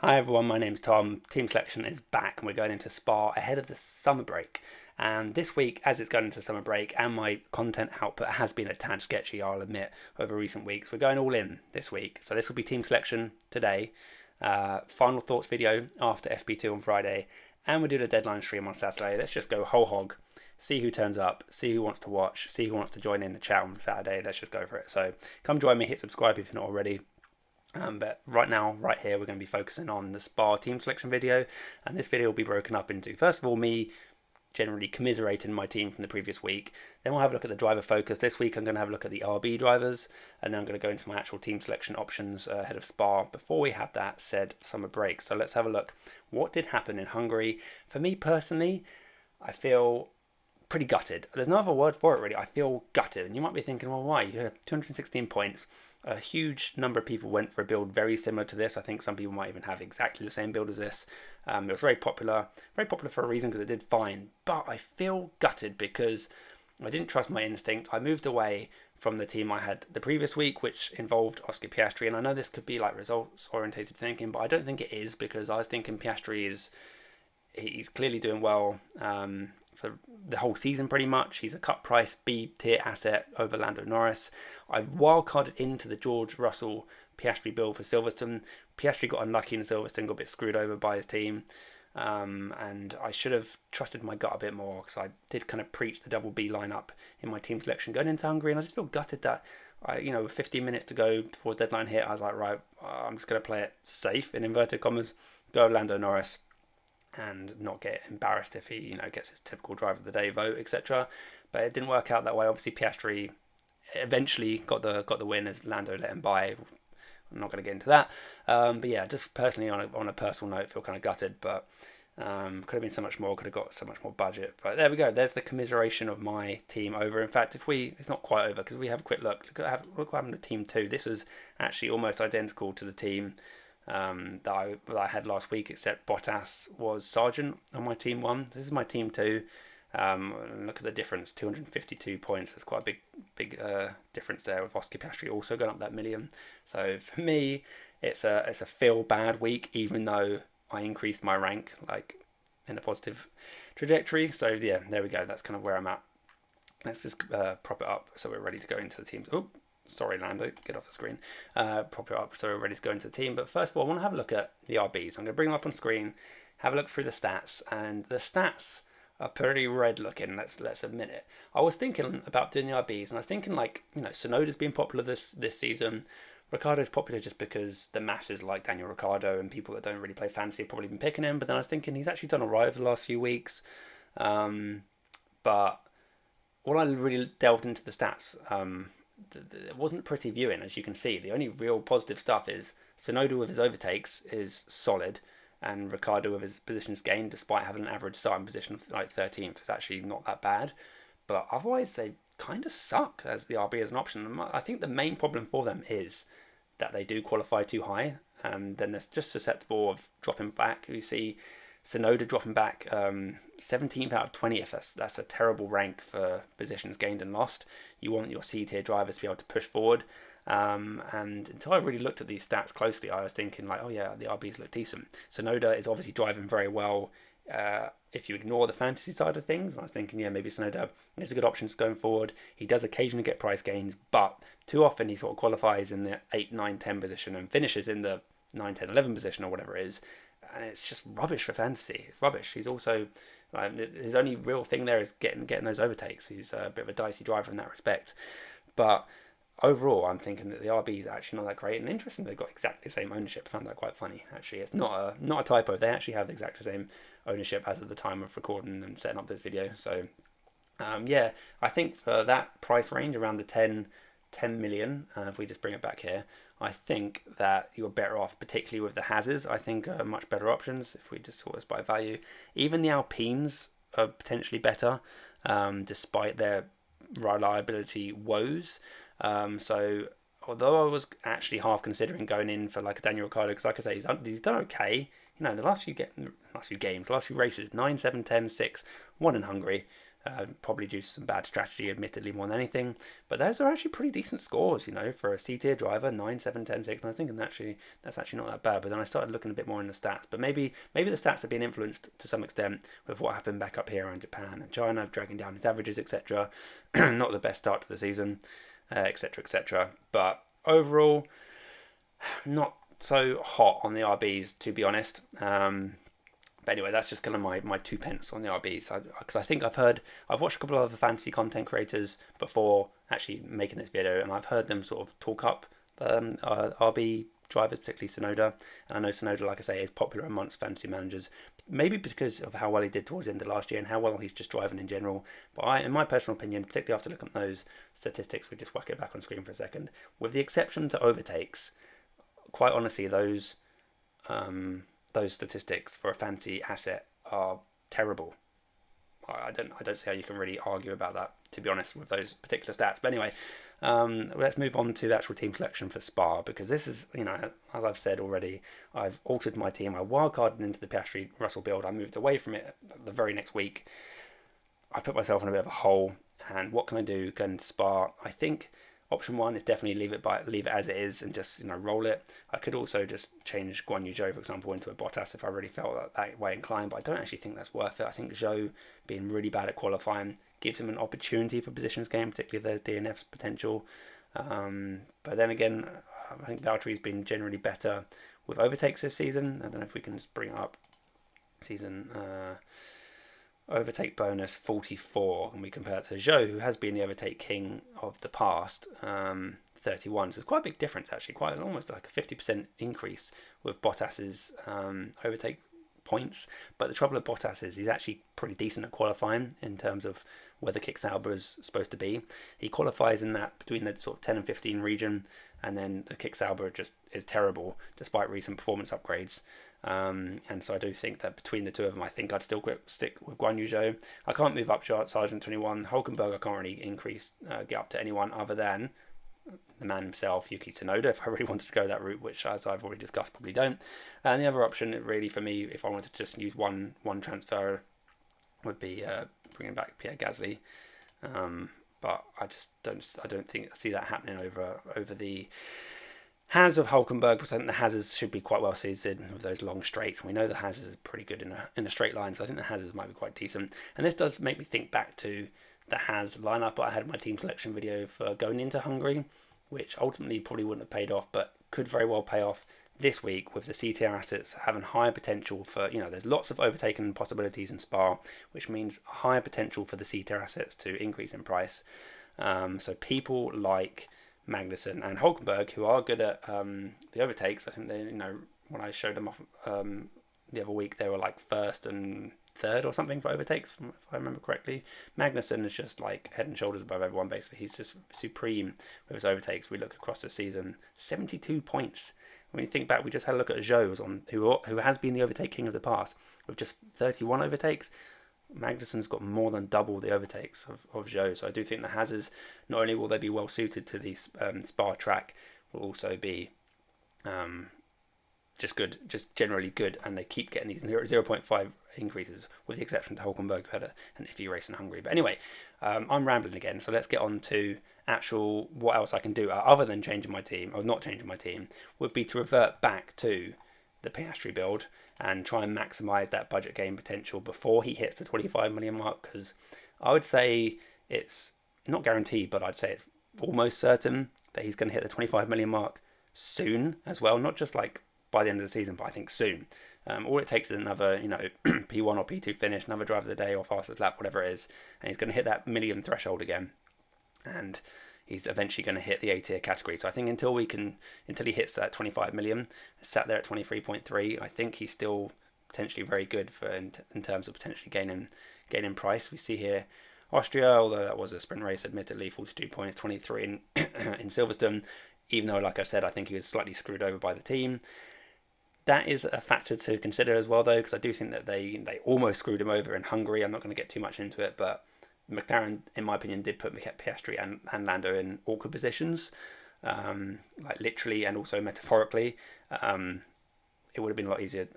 Hi everyone, my name's Tom. Team selection is back and we're going into Spa ahead of the summer break. And this week, as it's going into summer break and my content output has been a tad sketchy, I'll admit, over recent weeks, we're going all in this week. So this will be team selection today, final thoughts video after FP2 on Friday, and we're doing a deadline stream on Saturday. Let's just go whole hog, see who turns up, see who wants to watch, see who wants to join in the chat on Saturday. Let's just go for it. So come join me, hit subscribe if you're not already. But right now, right here, we're going to be focusing on the Spa team selection video, and this video will be broken up into, first of all, me generally commiserating my team from the previous week. Then we'll have a look at the driver focus. This week I'm going to have a look at the RB drivers, and then I'm going to go into my actual team selection options ahead of Spa before we have that said summer break. So let's have a look. What did happen in Hungary? For me personally, I feel pretty gutted. There's no other word for it really. I feel gutted. And you might be thinking, well, why? You have 216 points. A huge number of people went for a build very similar to this. I think some people might even have exactly the same build as this. It was very popular for a reason because it did fine. But I feel gutted because I didn't trust my instinct. I moved away from the team I had the previous week, which involved Oscar Piastri. And I know this could be like results-orientated thinking, but I don't think it is, because I was thinking Piastri he's clearly doing well for the whole season pretty much. He's a cut price B tier asset over Lando Norris. I wildcarded into the George Russell Piastri build for Silverstone. Piastri got unlucky in Silverstone, got a bit screwed over by his team. And I should have trusted my gut a bit more, because I did kind of preach the double B lineup in my team selection going into Hungary, and I just feel gutted that with 15 minutes to go before deadline hit, I was like, right, I'm just going to play it safe in inverted commas, go Lando Norris, and not get embarrassed if he gets his typical driver of the day vote, etc. But it didn't work out that way. Obviously Piastri eventually got the win as Lando let him by. I'm not going to get into that, but yeah, just personally on a personal note, feel kind of gutted. But could have been so much more, could have got so much more budget. But there we go, there's the commiseration of my team over. In fact, it's not quite over, because we have a quick look what happened to team 2. This was actually almost identical to the team that I had last week, except Bottas was Sargent on my team 1. This is my team 2. Look at the difference, 252 points. That's quite a big difference there, with Oscar Piastri also going up that million. So for me, it's a feel bad week, even though I increased my rank like in a positive trajectory. So yeah, there we go. That's kind of where I'm at. Let's just prop it up so we're ready to go into the teams. Oh, sorry, Lando, get off the screen. Prop it up so we're ready to go into the team. But first of all, I want to have a look at the RBs. I'm going to bring them up on screen, have a look through the stats, and the stats are pretty red looking. Let's admit it. I was thinking about doing the RBs, and I was thinking Tsunoda's been popular this season. Ricciardo's popular just because the masses like Daniel Ricciardo, and people that don't really play fantasy have probably been picking him. But then I was thinking he's actually done alright over the last few weeks. But when I really delved into the stats, it wasn't pretty viewing, as you can see. The only real positive stuff is Tsunoda with his overtakes is solid, and Ricciardo with his positions gained, despite having an average starting position of like 13th, is actually not that bad. But otherwise, they kind of suck as the RB as an option. I think the main problem for them is that they do qualify too high, and then they're just susceptible of dropping back. You see Tsunoda dropping back 17th out of 20th. That's a terrible rank for positions gained and lost. You want your C tier drivers to be able to push forward. And until I really looked at these stats closely, I was thinking like, oh yeah, the RBs look decent. Tsunoda is obviously driving very well. If you ignore the fantasy side of things, I was thinking, yeah, maybe Tsunoda is a good option going forward. He does occasionally get price gains, but too often he sort of qualifies in the 8, 9, 10 position and finishes in the 9, 10, 11 position or whatever it is. And it's just rubbish for fantasy. It's rubbish. He's also, his only real thing there is getting those overtakes. He's a bit of a dicey driver in that respect. But overall, I'm thinking that the RB is actually not that great. And interesting, they've got exactly the same ownership. I found that quite funny, actually. It's not a typo. They actually have the exact same ownership as at the time of recording and setting up this video. So, yeah, I think for that price range around the 10 million, if we just bring it back here, I think that you're better off, particularly with the Hazes. I think are much better options if we just sort this by value. Even the Alpines are potentially better, despite their reliability woes. So although I was actually half considering going in for like a Daniel Ricciardo, because like I say, he's done okay. The last few races, 9, 7, 10, 6, 1 in Hungary. probably due to some bad strategy, admittedly, more than anything. But those are actually pretty decent scores, for a C-tier driver, 9, 7, 10, 6. And I think that's actually not that bad. But then I started looking a bit more in the stats. But maybe the stats have been influenced to some extent with what happened back up here around Japan and China, dragging down his averages, etc. Not the best start to the season, etc., etc. But overall, not so hot on the RBs, to be honest. But anyway, that's just kind of my 2 pence on the RBs. Because I think I've watched a couple of other fantasy content creators before actually making this video, and I've heard them sort of talk up RB drivers, particularly Sonoda. And I know Sonoda, like I say, is popular amongst fantasy managers, maybe because of how well he did towards the end of last year and how well he's just driving in general. But in my personal opinion, particularly after looking at those statistics, we just whack it back on screen for a second, with the exception to overtakes, quite honestly, those statistics for a fantasy asset are terrible. I don't see how you can really argue about that, to be honest, with those particular stats. But anyway, let's move on to the actual team selection for Spa, because this is, as I've said already, I've altered my team. I wildcarded into the Piastri Russell build. I moved away from it the very next week. I put myself in a bit of a hole, and what can I do going to Spa? I think option 1 is definitely leave it as it is and just roll it. I could also just change Guan Yu Zhou, for example, into a Bottas if I really felt that way inclined, but I don't actually think that's worth it. I think Zhou being really bad at qualifying gives him an opportunity for positions game, particularly if there's DNF's potential. But then again, I think Valtteri's been generally better with overtakes this season. I don't know if we can just bring up season overtake bonus 44, and we compare it to Zhou, who has been the overtake king of the past, 31. So it's quite a big difference, actually, quite almost like a 50% increase with Bottas's overtake points. But the trouble with Bottas is he's actually pretty decent at qualifying in terms of where the Kick-Sauber is supposed to be. He qualifies in that between the sort of 10 and 15 region, and then the Kick-Sauber just is terrible despite recent performance upgrades. And so I do think that between the two of them, I think I'd still stick with Guan Yu Zhou. I can't move up Sargent 21. Hulkenberg, I can't really get up to anyone other than the man himself, Yuki Tsunoda, if I really wanted to go that route, which, as I've already discussed, probably don't. And the other option, really, for me, if I wanted to just use one transfer, would be bringing back Pierre Gasly. But I don't see that happening over the Haas of Hulkenberg, because I think the Haas should be quite well seasoned with those long straights. And we know the Haas is pretty good in a straight line, so I think the Haas might be quite decent. And this does make me think back to the Haas lineup I had in my team selection video for going into Hungary, which ultimately probably wouldn't have paid off, but could very well pay off this week with the C-tier assets having higher potential for, there's lots of overtaken possibilities in Spa, which means higher potential for the C-tier assets to increase in price. So people like Magnussen and Hulkenberg, who are good at the overtakes, I think they, when I showed them off the other week, they were like first and third or something for overtakes, if I remember correctly. Magnussen is just like head and shoulders above everyone, basically. He's just supreme with his overtakes. We look across the season, 72 points. When you think back, we just had a look at Zhou, who has been the overtake king of the past, with just 31 overtakes. Magnussen's got more than double the overtakes of Zhou, so I do think the Hazards, not only will they be well suited to the Spa track, will also be just good, just generally good, and they keep getting these 0.5 increases, with the exception to Hulkenberg, who had an iffy race in Hungary. But anyway, I'm rambling again, so let's get on to actual what else I can do other than changing my team, or not changing my team, would be to revert back to the Piastri build and try and maximise that budget gain potential before he hits the 25 million mark, because I would say it's not guaranteed, but I'd say it's almost certain that he's going to hit the 25 million mark soon as well, not just like by the end of the season, but I think soon. All it takes is another, P1 or P2 finish, another drive of the day or fastest lap, whatever it is, and he's going to hit that million threshold again, and he's eventually going to hit the A-tier category. So I think until he hits that 25 million, sat there at 23.3, I think he's still potentially very good for in terms of potentially gaining price. We see here Austria, although that was a sprint race, admittedly, 42 points, 23 in Silverstone, even though, like I said, I think he was slightly screwed over by the team. That is a factor to consider as well, though, because I do think that they almost screwed him over in Hungary. I'm not going to get too much into it, but McLaren, in my opinion, did put Piastri and Lando in awkward positions, like literally and also metaphorically. It would have been a lot easier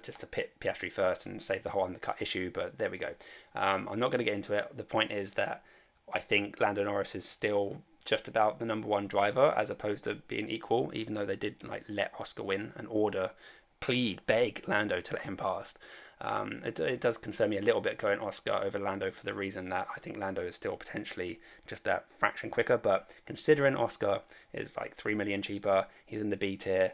just to pit Piastri first and save the whole undercut issue, but there we go. I'm not going to get into it. The point is that I think Lando Norris is still just about the number one driver as opposed to being equal, even though they did let Oscar win and beg Lando to let him past. It does concern me a little bit going Oscar over Lando for the reason that I think Lando is still potentially just that fraction quicker, but considering Oscar is 3 million cheaper, he's in the B tier.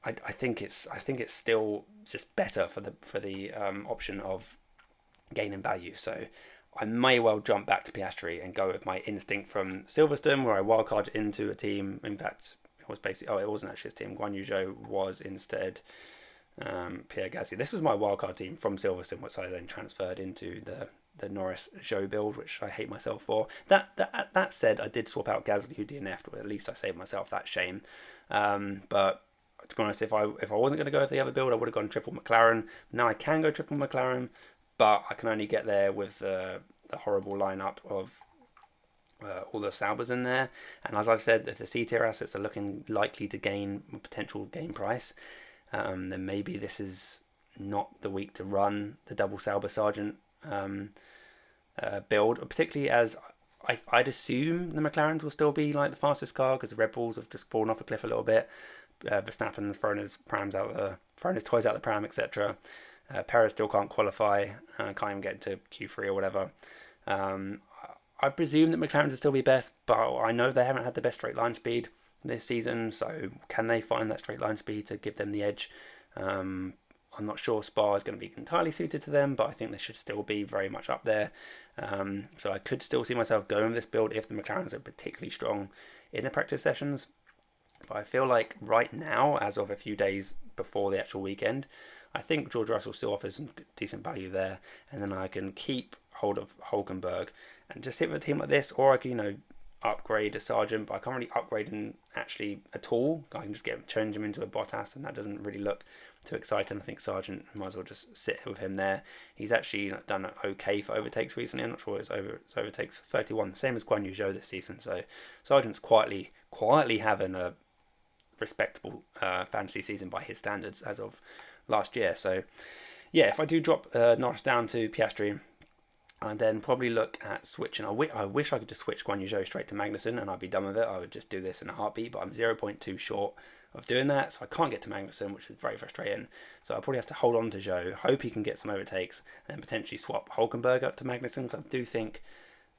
I think it's still just better for the option of gaining value. So I may well jump back to Piastri and go with my instinct from Silverstone, where I wildcarded into a team. In fact, it was basically it wasn't actually his team. Guan Yu Zhou was instead Pierre Gasly. This was my wildcard team from Silverstone, which I then transferred into the Norris Zhou build, which I hate myself for. That said, I did swap out Gasly, who DNF'd, or at least I saved myself that shame. But to be honest, if I wasn't going to go with the other build, I would have gone triple McLaren. Now I can go triple McLaren, but I can only get there with the horrible lineup of all the Saubers in there. And as I've said, if the C tier assets are looking likely to gain potential gain price, then maybe this is not the week to run the double Sauber Sargent build, particularly as I'd assume the McLarens will still be the fastest car because the Red Bulls have just fallen off a cliff a little bit. Verstappen's thrown his toys out the pram, etc. Perez still can't qualify, can't even get into Q3 or whatever. I presume that McLaren will still be best, but I know they haven't had the best straight line speed this season, so can they find that straight line speed to give them the edge? I'm not sure Spa is going to be entirely suited to them, but I think they should still be very much up there. So I could still see myself going with this build if the McLarens are particularly strong in the practice sessions. But I feel like right now, as of a few days before the actual weekend, I think George Russell still offers some decent value there, and then I can keep hold of Hulkenberg and just sit with a team like this, or I can, upgrade a Sargent, but I can't really upgrade him actually at all. I can just change him into a Bottas, and that doesn't really look too exciting. I think Sargent might as well just sit with him there. He's actually done okay for overtakes recently. I'm not sure his overtakes 31, same as Guan Yu Zhou this season. So Sargent's quietly having a respectable fantasy season by his standards as of last year. So yeah, if I do drop Norris down to Piastri, and then probably look at switching. I wish I could just switch Guan Yu Zhou straight to Magnussen and I'd be done with it. I would just do this in a heartbeat, but I'm 0.2 short of doing that, so I can't get to Magnussen, which is very frustrating. So I'll probably have to hold on to Zhou, hope he can get some overtakes, and then potentially swap Hulkenberg up to Magnussen, because I do think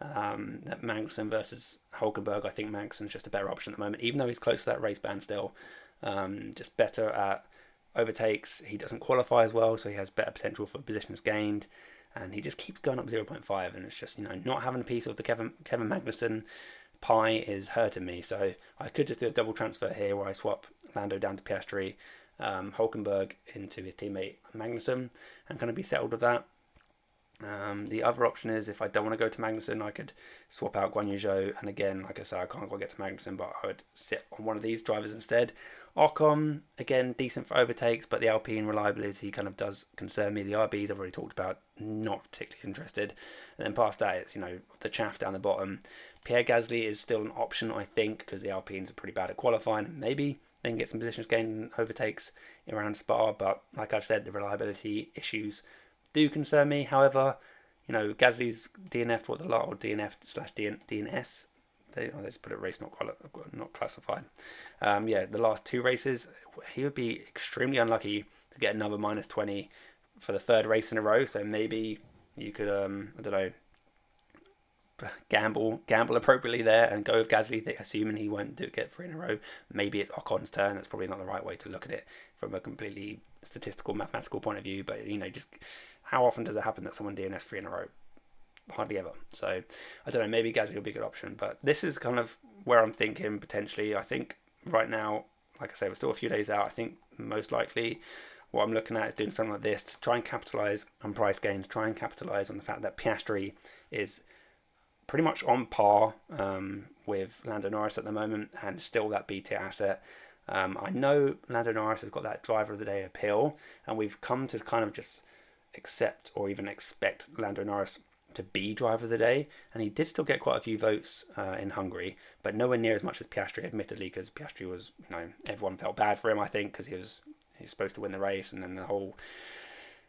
that Magnussen versus Hulkenberg, I think Magnussen's just a better option at the moment, even though he's close to that race ban still. Just better at overtakes. He doesn't qualify as well, so he has better potential for positions gained. And he just keeps going up 0.5, and it's just, not having a piece of the Kevin Magnussen pie is hurting me. So I could just do a double transfer here where I swap Lando down to Piastri, Hulkenberg into his teammate Magnussen, and kind of be settled with that. The other option is, if I don't want to go to Magnussen, I could swap out Guan Yu Zhou, and again, like I said, I can't quite get to Magnussen, but I would sit on one of these drivers instead. Ocon, again, decent for overtakes, but the Alpine reliability kind of does concern me. The RBs I've already talked about, not particularly interested. And then past that, it's, the chaff down the bottom. Pierre Gasly is still an option, I think, because the Alpines are pretty bad at qualifying. Maybe they can get some positions gained and overtakes around Spa, but like I've said, the reliability issues do concern me. However, Gasly's DNF or DNF/DNS. They just put it race not classified. The last two races, he would be extremely unlucky to get another -20 for the third race in a row. So maybe you could, gamble appropriately there and go with Gasly, assuming he won't get 3 in a row. Maybe it's Ocon's turn. That's probably not the right way to look at it from a completely statistical, mathematical point of view. But just how often does it happen that someone DNS 3 in a row? Hardly ever. So I don't know, maybe Gasly will be a good option, but this is kind of where I'm thinking potentially. I think right now, like I say, we're still a few days out. I think most likely what I'm looking at is doing something like this to try and capitalize on price gains, try and capitalize on the fact that Piastri is pretty much on par with Lando Norris at the moment, and still that B tier asset. I know Lando Norris has got that driver of the day appeal, and we've come to kind of just accept or even expect Lando Norris to be driver of the day, and he did still get quite a few votes in Hungary, but nowhere near as much as Piastri, admittedly, because Piastri was, everyone felt bad for him, I think, because he was he's supposed to win the race, and then the whole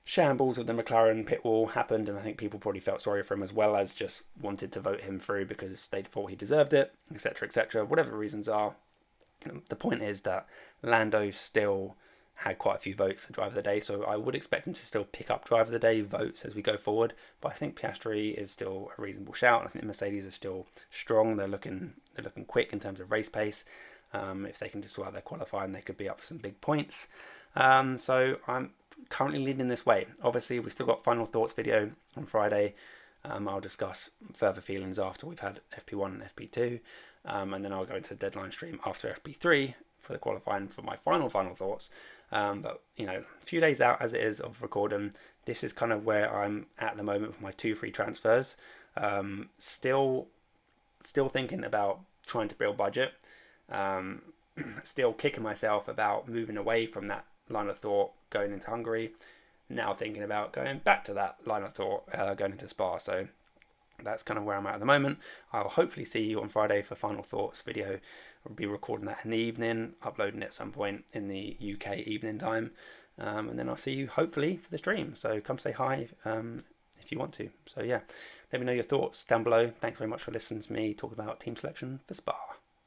shambles of the McLaren pit wall happened, and I think people probably felt sorry for him as well as just wanted to vote him through because they thought he deserved it, etc., etc. Whatever the reasons are, the point is that Lando still had quite a few votes for Driver of the Day, so I would expect him to still pick up Driver of the Day votes as we go forward. But I think Piastri is still a reasonable shout. I think the Mercedes are still strong. They're looking quick in terms of race pace. If they can just sort out their qualifying, they could be up for some big points. So I'm currently leaning this way. Obviously, we've still got final thoughts video on Friday. I'll discuss further feelings after we've had FP1 and FP2, and then I'll go into the deadline stream after FP3 for the qualifying for my final thoughts. But a few days out as it is of recording, this is kind of where I'm at the moment with my 2 free transfers. Still thinking about trying to build budget. Still kicking myself about moving away from that line of thought going into Hungary. Now thinking about going back to that line of thought going into Spa. So that's kind of where I'm at the moment. I'll hopefully see you on Friday for final thoughts video. I'll be recording that in the evening, uploading it at some point in the UK evening time, and then I'll see you hopefully for the stream. So come say hi if you want to. So yeah, let me know your thoughts down below. Thanks very much for listening to me talk about team selection for Spa.